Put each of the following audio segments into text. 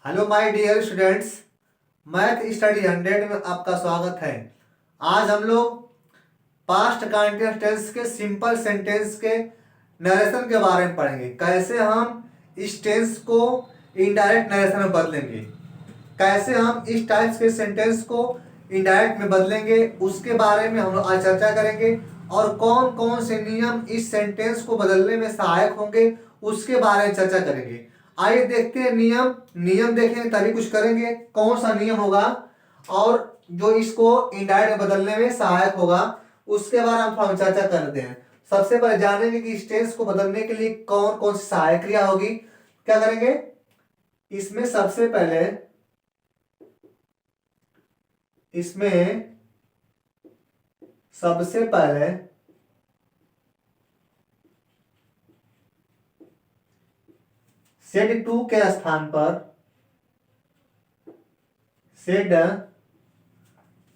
Hello my dear students. Math study 100 में आपका स्वागत है। आज हम लोग पास्ट कंटिन्यूअस टेंस के सिंपल सेंटेंस के नरेशन के बारे में पढ़ेंगे। कैसे हम इस टेंस को इनडायरेक्ट नरेशन में बदलेंगे, कैसे हम इस टाइप्स के सेंटेंस को इनडायरेक्ट में बदलेंगे, उसके बारे में हम लोग आज चर्चा करेंगे। और कौन कौन से नियम इस सेंटेंस को बदलने में सहायक होंगे उसके बारे में चर्चा करेंगे। आइए देखते हैं नियम नियम देखेंगे तभी कुछ करेंगे। कौन सा नियम होगा और जो इसको इनडायरेक्ट में बदलने में सहायक होगा उसके बारे में हम चर्चा करते हैं। सबसे पहले जानेंगे कि इस टेंस को बदलने के लिए कौन कौन सी सहायक क्रिया होगी। क्या करेंगे इसमें? सबसे पहले सेड टू के स्थान पर सेड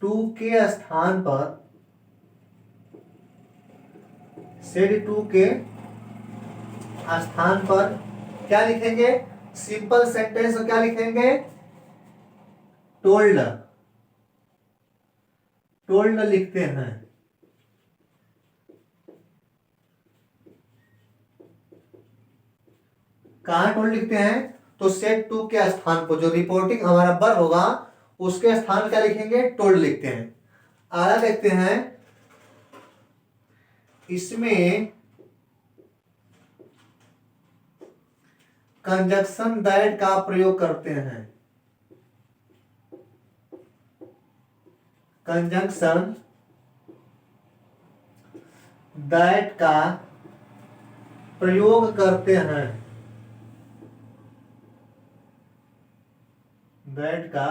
टू के स्थान पर सेड टू के स्थान पर क्या लिखेंगे? सिंपल सेंटेंस क्या लिखेंगे? टोल्ड टोल्ड लिखते हैं। कहां टोल्ड लिखते हैं? तो सेट टू के स्थान पर जो रिपोर्टिंग हमारा वर्ब होगा उसके स्थान पर क्या लिखेंगे? टोल्ड लिखते हैं। आगे देखते हैं, इसमें कंजक्शन दैट का प्रयोग करते हैं। कंजंक्शन दैट का प्रयोग करते हैं। दैट का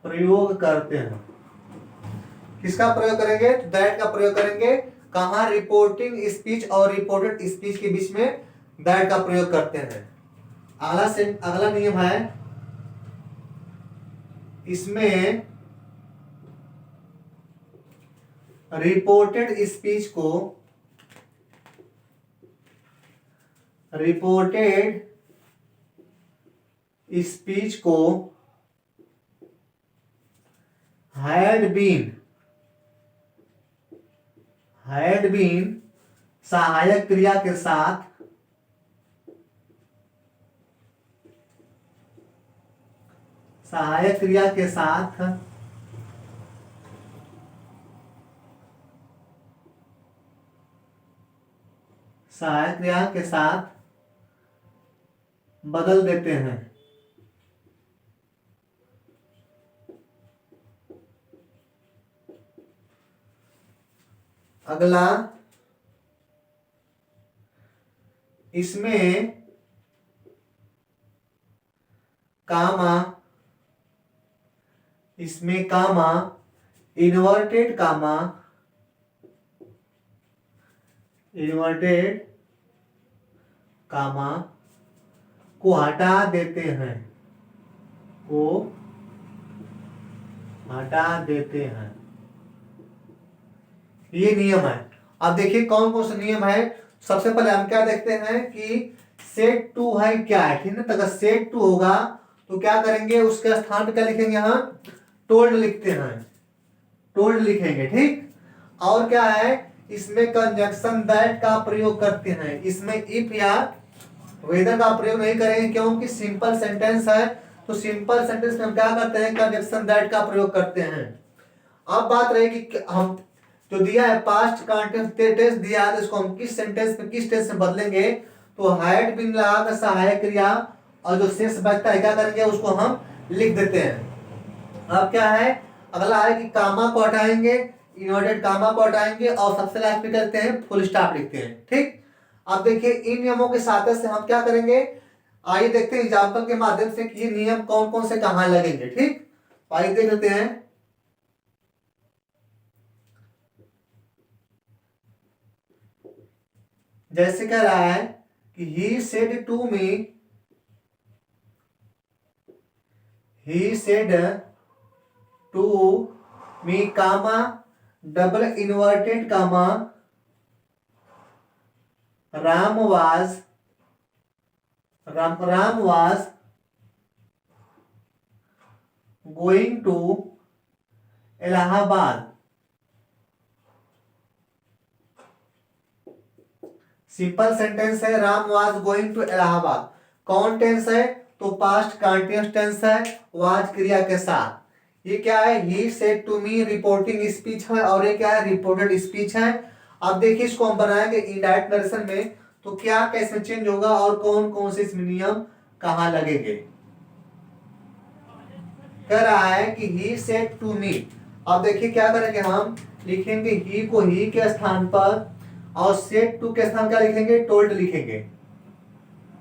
प्रयोग करते हैं। किसका प्रयोग करेंगे? दैट का प्रयोग करेंगे। कहां? रिपोर्टिंग स्पीच और रिपोर्टेड स्पीच के बीच में दैट का प्रयोग करते हैं। अगला नियम है, इसमें रिपोर्टेड स्पीच को हैड बीन सहायक क्रिया के साथ सहायक क्रिया के साथ बदल देते हैं। अगला, इसमें कामा इन्वर्टेड कामा को हटा देते हैं। ये नियम है। अब देखिए कौन कौन से नियम है। सबसे पहले हम क्या देखते हैं कि सेट टू है क्या है, ठीक है ना। तो अगर सेट टू होगा तो क्या करेंगे? उसके स्थान पे क्या लिखेंगे? हम टोल्ड लिखते हैं। टोल्ड लिखेंगे, ठीक। और क्या है? इसमें कंजंक्शन दैट का प्रयोग करते हैं। इसमें इफ या वेदर का प्रयोग नहीं करेंगे क्योंकि सिंपल सेंटेंस है। तो सिंपल सेंटेंस में हम क्या करते हैं? कंजंक्शन दैट का प्रयोग करते हैं। अब बात रही कि हम जो दिया है पास्ट कंटिन्यूअस टेंस दिया है, तो इसको हम किस टेंस में बदलेंगे? तो हैड बीन लगा कर सहायक क्रिया और जो शेष बचता है क्या करेंगे? उसको हम लिख देते हैं। अब क्या है? अगला है कि कामा को हटाएंगे, इन्वर्टेड कामा को हटाएंगे और सबसे लास्ट में करते हैं फुल स्टॉप लिखते हैं, ठीक। अब देखिए इन नियमों के साथ से हम क्या करेंगे, आइए देखते हैं एग्जाम्पल के माध्यम से कि ये नियम कौन कौन से कहां लगेंगे, ठीक। आइए देख लेते हैं। जैसे कह रहा है कि he said to me comma double inverted comma Ram was going to Allahabad. Simple sentence है, Ram was going to Allahabad. कौन टेंस है? तो पास्ट कंटिन्यूअस टेंस है, वाज क्रिया के साथ। ये क्या है? He said to me reporting speech है, और ये क्या है? रिपोर्टेड स्पीच है। अब देखिए इसको हम बनाएंगे इनडायरेक्ट नरेशन में, तो क्या कैसे चेंज होगा और कौन कौन से इसमें नियम कहाँ लगेंगे। कह रहा है कि ही सेड टू मी। अब देखिए क्या करेंगे, हम लिखेंगे ही को ही के स्थान पर, और सेड टू के स्थान क्या लिखेंगे? टोल्ड लिखेंगे।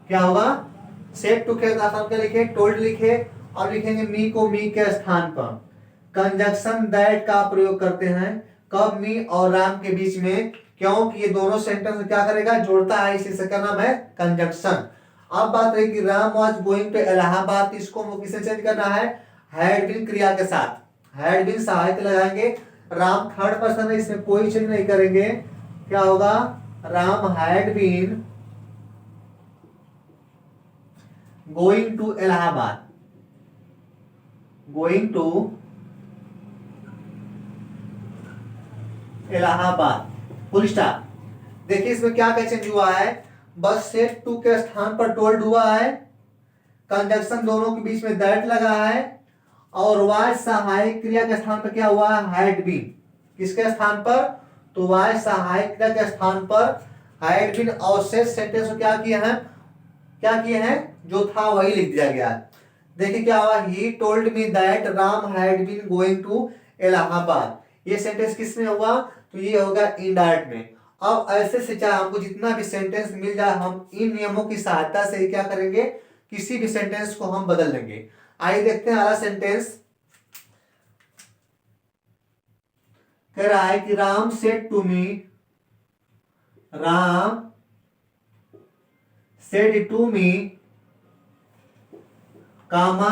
क्या होगा? सेड टू के स्थान क्या लिखे? टोल्ड लिखे। और लिखेंगे मी को मी के स्थान पर कंजक्शन दैट का प्रयोग करते हैं। कब? मी और राम के बीच में, क्योंकि ये दोनों सेंटेंस क्या करेगा? जोड़ता है, इसी से क्या नाम है? कंजक्शन। अब बात रही कि Ram was going to Allahabad, इसको हम किसे चेंज करना है? हैड बीन क्रिया के साथ। हैड बीन सहायक लगाएंगे। राम थर्ड पर्सन है, इसमें कोई चेंज नहीं करेंगे। क्या होगा? Ram had been going to Allahabad. Going to Allahabad, full stop. देखिए इसमें क्या क्या चेंज हुआ है? बस सेड टू के स्थान पर टोल्ड हुआ है, कंजक्शन दोनों के बीच में दैट लगा है, और वाज सहायक क्रिया के स्थान पर क्या हुआ? Had been. किसके स्थान पर? तो वाज सहायक क्रिया के स्थान पर हैड बीन, और सेड सेंटेंस को क्या किए हैं? क्या किए हैं? जो था वही लिख दिया गया। देखिए क्या हुआ? He told me that Ram had been going to Allahabad. ये सेंटेंस किस में हुआ? तो ये होगा इनडायरेक्ट में। अब ऐसे से चाहे हमको जितना भी सेंटेंस मिल जाए, हम इन नियमों की सहायता से क्या करेंगे? किसी भी सेंटेंस को हम बदल देंगे। आइए देखते हैं अगला सेंटेंस। कह रहा है कि Ram said to me, Ram said to me, comma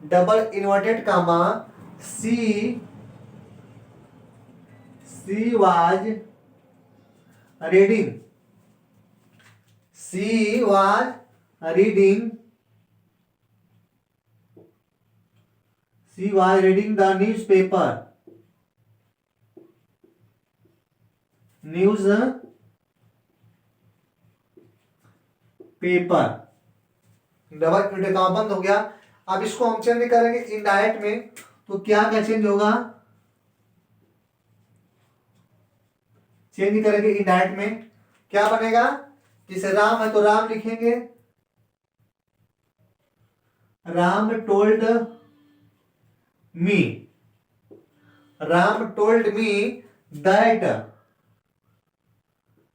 double inverted comma, she was reading, she was reading, she was reading the newspaper, newspaper. Double inverted comma बंद हो गया। अब इसको हम चेंज करेंगे इनडायरेक्ट में, तो क्या क्या चेंज होगा? चेंज करेंगे इनडायरेक्ट में, क्या बनेगा? जैसे राम है तो राम लिखेंगे, Ram told me, Ram told me that,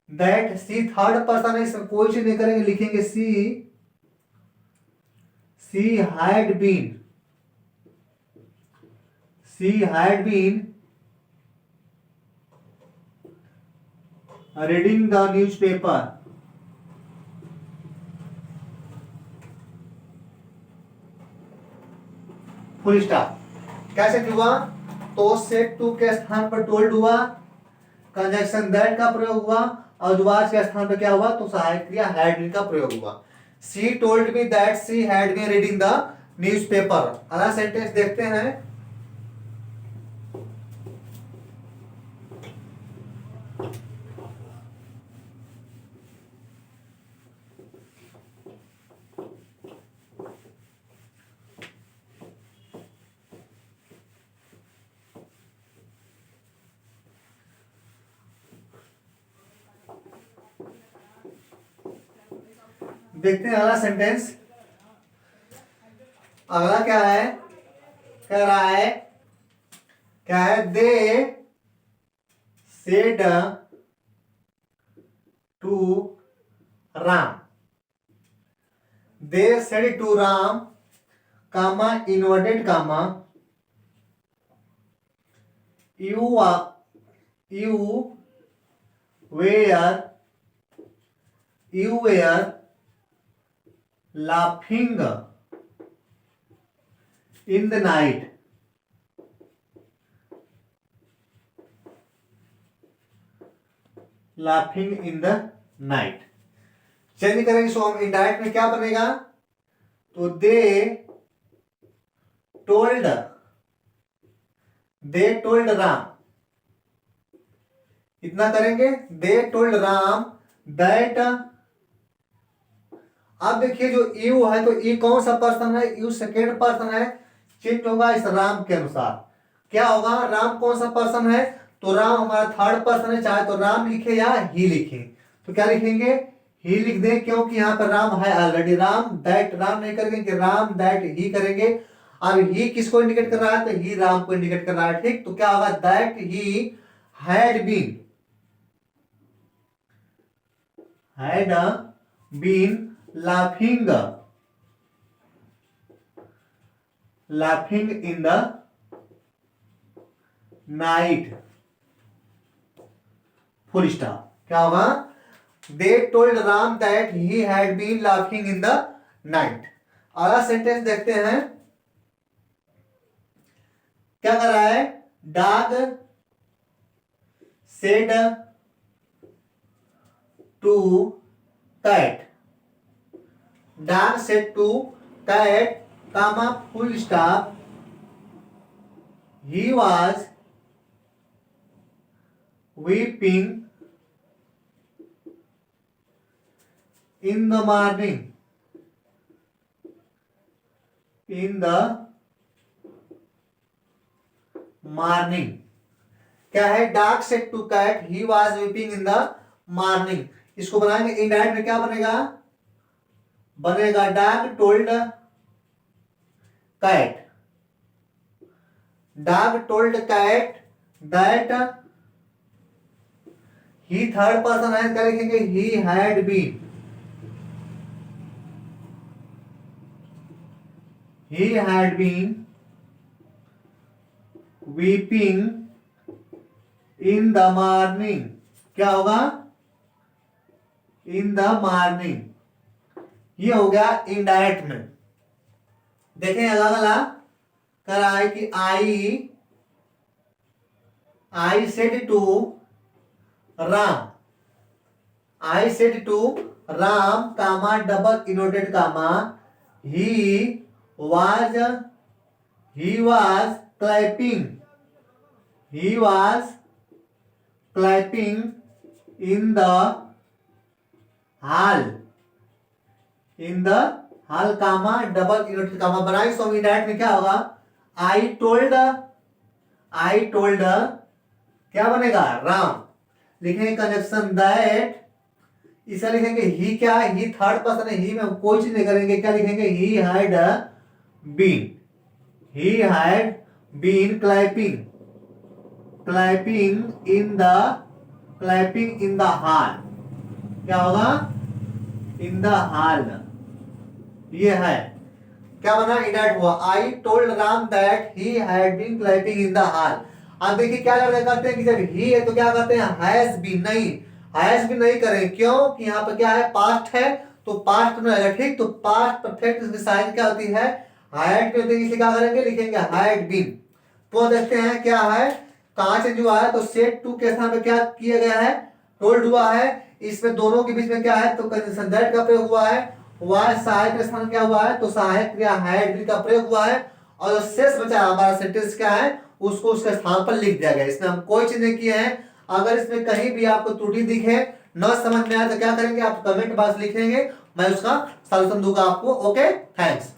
that she third person है, इसमें कोई चीज नहीं करेंगे, लिखेंगे she had been, she had been reading the newspaper. Full stop. कैसे हुआ? तो सेड टू के स्थान पर टोल्ड हुआ, कंजक्शन दैट का प्रयोग हुआ, और वाज के स्थान पर क्या हुआ? तो सहायक क्रिया हैड बीन का प्रयोग हुआ। She told me that she had been reading the newspaper. अगला सेंटेंस देखते हैं। देखते हैं अगला सेंटेंस। अगला क्या है? कह रहा है, क्या है? They said to Ram, they said to Ram, comma inverted comma, you were laughing in the night, laughing in the night। Change करेंगे सो हम इनडायरेक्ट में क्या बनेगा, तो दे टोल्ड राम, इतना करेंगे, दे टोल्ड राम दैट। अब देखिए जो यू है तो ई कौन सा पर्सन है, यू सेकेंड पर्सन है, चेंज होगा इस राम के अनुसार। क्या होगा, राम कौन सा पर्सन है, तो राम हमारा थर्ड पर्सन है, चाहे तो राम लिखे या ही लिखे, तो क्या लिखेंगे, ही लिख दें, क्योंकि यहाँ पर राम है ऑलरेडी। राम दैट, राम नहीं करेंगे कि राम दैट ही करेंगे। अब ही किसको इंडिकेट कर रहा है, तो ही राम को इंडिकेट कर रहा है, ठीक। तो क्या होगा, that he had been laughing in the night, full stop। क्या होगा, they told Ram that he had been laughing in the night। अगला सेंटेंस देखते हैं, क्या कर रहा है, dog said to cat, dog said to cat, comma full stop, he was weeping in the morning, क्या है, dog said to cat he was weeping in the morning. इसको बनाएंगे इनडायरेक्ट में, क्या बनेगा, dog told cat, dog told cat that, he third person है, क्या लिखेंगे, he had been weeping in the morning. क्या होगा, इन द मॉर्निंग, ये हो गया इनडायरेक्ट में। देखें अलग अलग कर रहा है कि I said to Ram, comma double inverted comma, he was clapping in the hall, comma double inverted comma बनाए। सो इनडायरेक्ट में क्या होगा, आई टोल्ड क्या बनेगा, राम, लिखेंगे कंजक्शन दैट, इसे लिखेंगे ही, क्या है, ही थर्ड पर्सन है, ही में कोई चीज नहीं करेंगे, क्या लिखेंगे, he had been clapping in the hall. क्या होगा, इन द हॉल, ये है, क्या बना, इनडायरेक्ट हुआ, I told Ram that he had been clapping in the hall. अब देखिए क्या करते हैं कि जब ही है तो क्या करते हैं, हैज बीन नहीं करें, क्यों कि यहाँ पे क्या है, पास्ट है, तो पास्ट में रहेगा, ठीक। तो पास्ट परफेक्ट की साइन क्या होती है, हैड पे होती है, इसलिए क्या करेंगे, लिखेंगे हैड बीन। तो देखते हैं क्या है, कहां से जो है, तो सेड टू के स्थान पे क्या किया गया है, टोल्ड हुआ है, इसमें दोनों के बीच में क्या है, तो कंजंक्शन दैट का प्रयोग हुआ है, सहायक स्थान क्या हुआ है, तो सहायक क्रिया हैड बीन का प्रयोग हुआ है, और जो शेष बचा हमारा सेंटेंस क्या है, उसको उसके स्थान पर लिख दिया गया। इसमें हम कोई चीज नहीं किए हैं। अगर इसमें कहीं भी आपको त्रुटि दिखे, न समझ में आए, तो क्या करेंगे, आप कमेंट बॉक्स लिखेंगे, मैं उसका सॉल्यूशन दूंगा आपको। Okay, thanks.